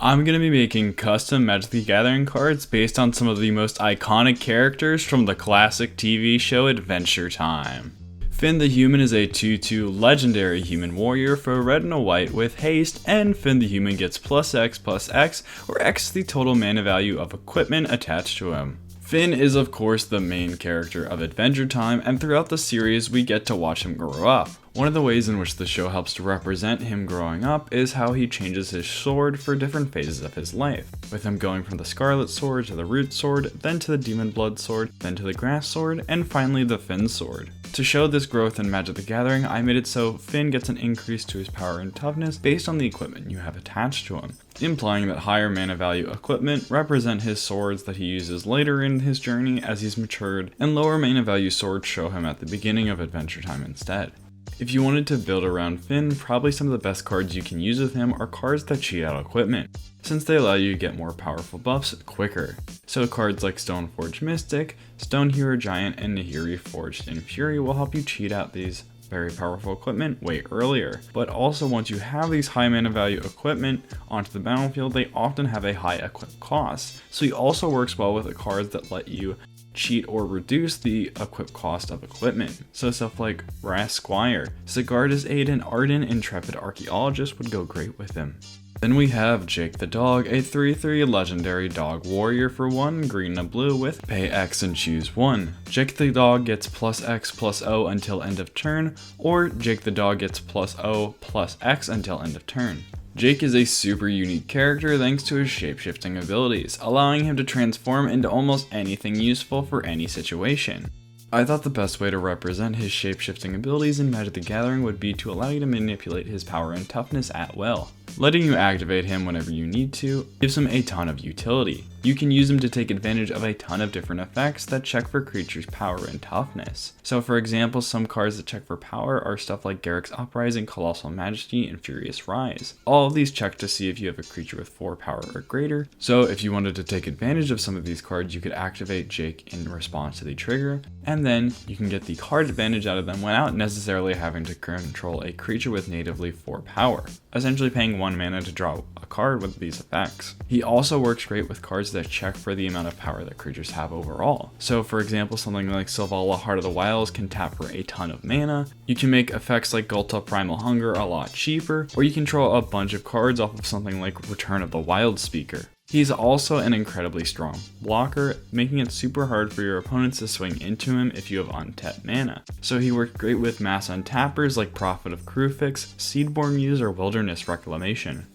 I'm going to be making custom Magic the Gathering cards based on some of the most iconic characters from the classic TV show Adventure Time. Finn the Human is a 2/2 legendary human warrior for red and a white with haste, and Finn the Human gets +X/+X, or X the total mana value of equipment attached to him. Finn is of course the main character of Adventure Time, and throughout the series we get to watch him grow up. One of the ways in which the show helps to represent him growing up is how he changes his sword for different phases of his life, with him going from the Scarlet Sword to the Root Sword, then to the Demon Blood Sword, then to the Grass Sword, and finally the Finn Sword. To show this growth in Magic the Gathering, I made it so Finn gets an increase to his power and toughness based on the equipment you have attached to him, implying that higher mana value equipment represent his swords that he uses later in his journey as he's matured, and lower mana value swords show him at the beginning of Adventure Time instead. If you wanted to build around Finn, probably some of the best cards you can use with him are cards that cheat out equipment, since they allow you to get more powerful buffs quicker. So cards like Stoneforge Mystic, Stone Hero Giant, and Nahiri Forged in Fury will help you cheat out these very powerful equipment way earlier. But also once you have these high mana value equipment onto the battlefield, they often have a high equip cost. So he also works well with the cards that let you cheat or reduce the equip cost of equipment. So stuff like Brass Squire, Sigarda's Aid, and Ardent Intrepid Archaeologist would go great with him. Then we have Jake the Dog, a 3/3 legendary dog warrior for 1 green and blue with pay X and choose 1. Jake the Dog gets +X/+O until end of turn, or Jake the Dog gets +O/+X until end of turn. Jake is a super unique character thanks to his shapeshifting abilities, allowing him to transform into almost anything useful for any situation. I thought the best way to represent his shapeshifting abilities in Magic the Gathering would be to allow you to manipulate his power and toughness at will. Letting you activate him whenever you need to gives him a ton of utility. You can use him to take advantage of a ton of different effects that check for creatures' power and toughness. So for example, some cards that check for power are stuff like Garruk's Uprising, Colossal Majesty, and Furious Rise. All of these check to see if you have a creature with 4 power or greater. So if you wanted to take advantage of some of these cards, you could activate Jake in response to the trigger, and then you can get the card advantage out of them without necessarily having to control a creature with natively 4 power, essentially paying 1 mana to draw a card with these effects. He also works great with cards that check for the amount of power that creatures have overall. So for example, something like Selvala Heart of the Wilds can tap for a ton of mana. You can make effects like Gulta Primal Hunger a lot cheaper, or you can draw a bunch of cards off of something like Return of the Wild Speaker. He's also an incredibly strong blocker, making it super hard for your opponents to swing into him if you have untapped mana. So he worked great with mass untappers like Prophet of Krufix, Seedborn Muse, or Wilderness Reclamation.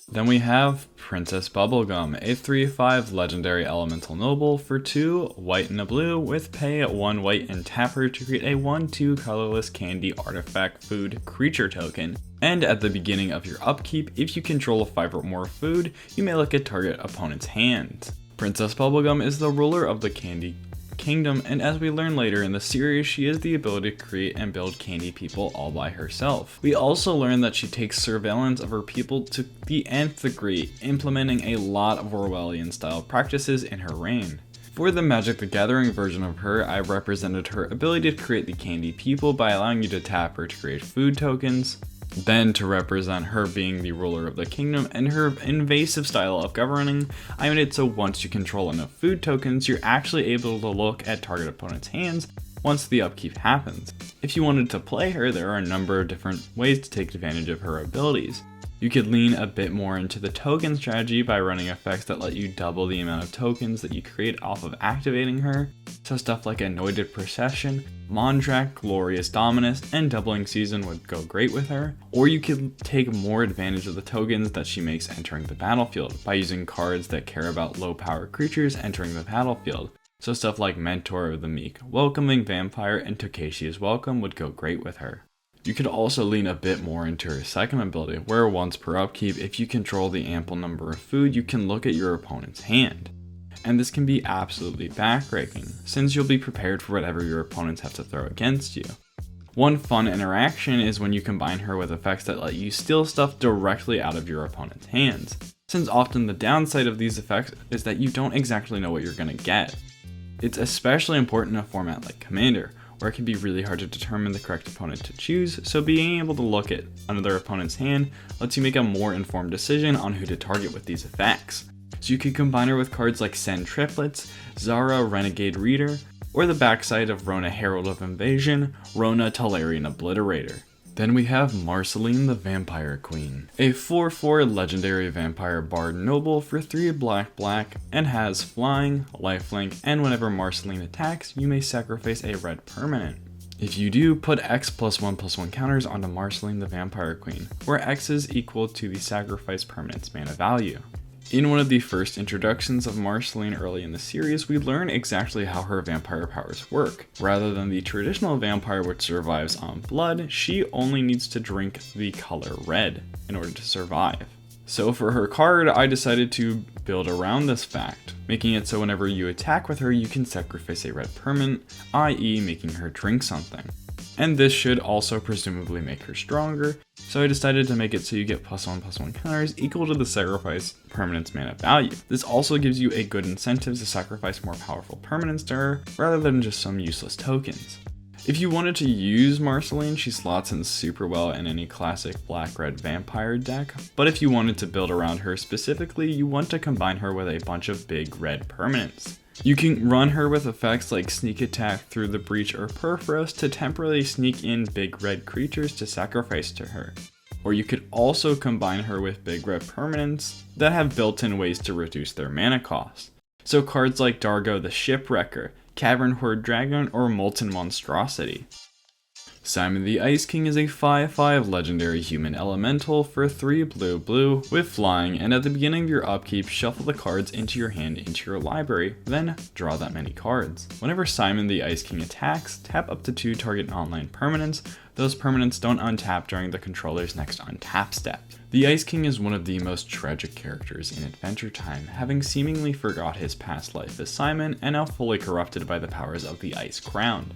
Then we have Princess Bubblegum, a 3/5 legendary elemental noble for 2 white and a blue with pay 1 white and tap her to create a 1/2 colorless candy artifact food creature token. And at the beginning of your upkeep, if you control a 5 or more food, you may look at target opponent's hand. Princess Bubblegum is the ruler of the Candy Kingdom, and as we learn later in the series, she has the ability to create and build candy people all by herself. We also learn that she takes surveillance of her people to the nth degree, implementing a lot of Orwellian style practices in her reign. For the Magic the Gathering version of her, I represented her ability to create the candy people by allowing you to tap her to create food tokens. Then to represent her being the ruler of the kingdom and her invasive style of governing, I made it so once you control enough food tokens, you're actually able to look at target opponent's hands once the upkeep happens. If you wanted to play her, there are a number of different ways to take advantage of her abilities. You could lean a bit more into the token strategy by running effects that let you double the amount of tokens that you create off of activating her, so stuff like Anointed Procession, Mondrak, Glorious Dominus, and Doubling Season would go great with her. Or you could take more advantage of the tokens that she makes entering the battlefield by using cards that care about low power creatures entering the battlefield. So stuff like Mentor of the Meek, Welcoming Vampire, and Tokeshi's Welcome would go great with her. You could also lean a bit more into her second ability, where once per upkeep, if you control the ample number of food, you can look at your opponent's hand. And this can be absolutely backbreaking, since you'll be prepared for whatever your opponents have to throw against you. One fun interaction is when you combine her with effects that let you steal stuff directly out of your opponent's hands, since often the downside of these effects is that you don't exactly know what you're going to get. It's especially important in a format like Commander, where it can be really hard to determine the correct opponent to choose, so being able to look at another opponent's hand lets you make a more informed decision on who to target with these effects. So you could combine her with cards like Send Triplets, Zara Renegade Reader, or the backside of Rona Herald of Invasion, Rona Talarian Obliterator. Then we have Marceline the Vampire Queen, a 4/4 legendary vampire bard noble for 3 black, and has flying, lifelink, and whenever Marceline attacks, you may sacrifice a red permanent. If you do, put X +1/+1 counters onto Marceline the Vampire Queen, where X is equal to the sacrifice permanent's mana value. In one of the first introductions of Marceline early in the series, we learn exactly how her vampire powers work. Rather than the traditional vampire which survives on blood, she only needs to drink the color red in order to survive. So for her card, I decided to build around this fact, making it so whenever you attack with her, you can sacrifice a red permanent, i.e. making her drink something. And this should also presumably make her stronger, so I decided to make it so you get +1/+1 counters equal to the sacrifice permanent's mana value. This also gives you a good incentive to sacrifice more powerful permanents to her, rather than just some useless tokens. If you wanted to use Marceline, she slots in super well in any classic black-red vampire deck, but if you wanted to build around her specifically, you want to combine her with a bunch of big red permanents. You can run her with effects like Sneak Attack Through the Breach or Perforos to temporarily sneak in big red creatures to sacrifice to her. Or you could also combine her with big red permanents that have built-in ways to reduce their mana cost. So cards like Dargo the Shipwrecker, Cavern Horde Dragon, or Molten Monstrosity. Simon the Ice King is a 5/5 legendary human elemental for 3 blue with flying, and at the beginning of your upkeep, shuffle the cards into your hand into your library, then draw that many cards. Whenever Simon the Ice King attacks, tap up to 2 target online permanents. Those permanents don't untap during the controller's next untap step. The Ice King is one of the most tragic characters in Adventure Time, having seemingly forgot his past life as Simon and now fully corrupted by the powers of the Ice Crown.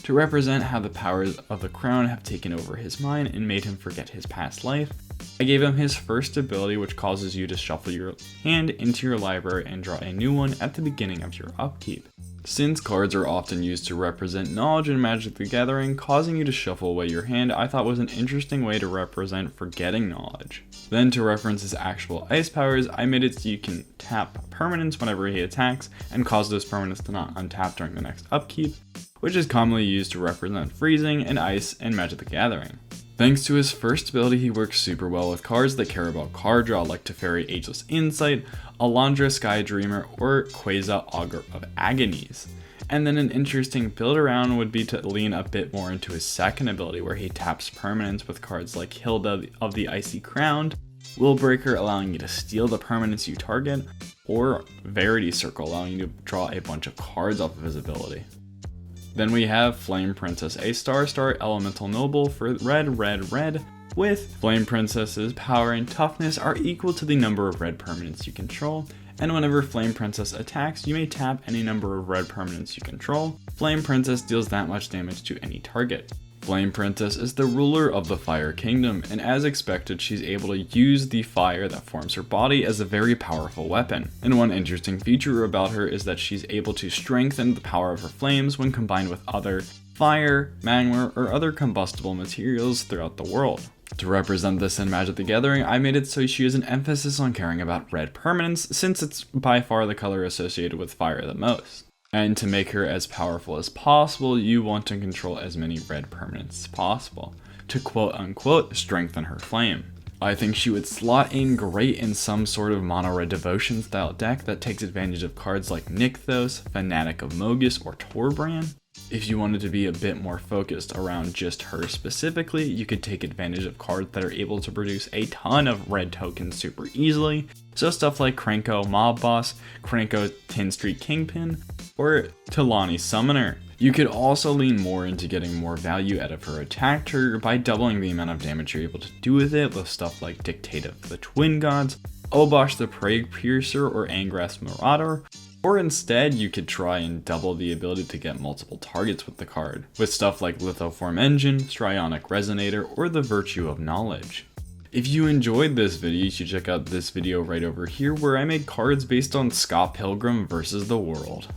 To represent how the powers of the crown have taken over his mind and made him forget his past life, I gave him his first ability, which causes you to shuffle your hand into your library and draw a new one at the beginning of your upkeep. Since cards are often used to represent knowledge in Magic the Gathering, causing you to shuffle away your hand I thought was an interesting way to represent forgetting knowledge. Then to reference his actual ice powers, I made it so you can tap permanents whenever he attacks and cause those permanents to not untap during the next upkeep, which is commonly used to represent freezing and ice in Magic the Gathering. Thanks to his first ability, he works super well with cards that care about card draw like Teferi Ageless Insight, Alondra Sky Dreamer, or Quasar Augur of Agonies. And then an interesting build around would be to lean a bit more into his second ability, where he taps permanents with cards like Hilda of the Icy Crowned, Willbreaker allowing you to steal the permanents you target, or Verity Circle allowing you to draw a bunch of cards off of his ability. Then we have Flame Princess, a star elemental noble for red, with Flame Princess's power and toughness are equal to the number of red permanents you control, and whenever Flame Princess attacks, you may tap any number of red permanents you control. Flame Princess deals that much damage to any target. Flame Princess is the ruler of the Fire Kingdom, and as expected, she's able to use the fire that forms her body as a very powerful weapon. And one interesting feature about her is that she's able to strengthen the power of her flames when combined with other fire, magma, or other combustible materials throughout the world. To represent this in Magic the Gathering, I made it so she has an emphasis on caring about red permanents, since it's by far the color associated with fire the most. And to make her as powerful as possible, you want to control as many red permanents as possible, to quote-unquote strengthen her flame. I think she would slot in great in some sort of mono-red devotion style deck that takes advantage of cards like Nykthos, Fanatic of Mogus, or Torbran. If you wanted to be a bit more focused around just her specifically, you could take advantage of cards that are able to produce a ton of red tokens super easily, so stuff like Krenko Mob Boss, Krenko Tin Street Kingpin, or Talani Summoner. You could also lean more into getting more value out of her attack trigger by doubling the amount of damage you're able to do with it with stuff like Dictate of the Twin Gods, Obosh the Plague Piercer, or Angras Marauder. Or instead, you could try and double the ability to get multiple targets with the card, with stuff like Lithoform Engine, Strionic Resonator, or the Virtue of Knowledge. If you enjoyed this video, you should check out this video right over here where I made cards based on Scott Pilgrim vs. the World.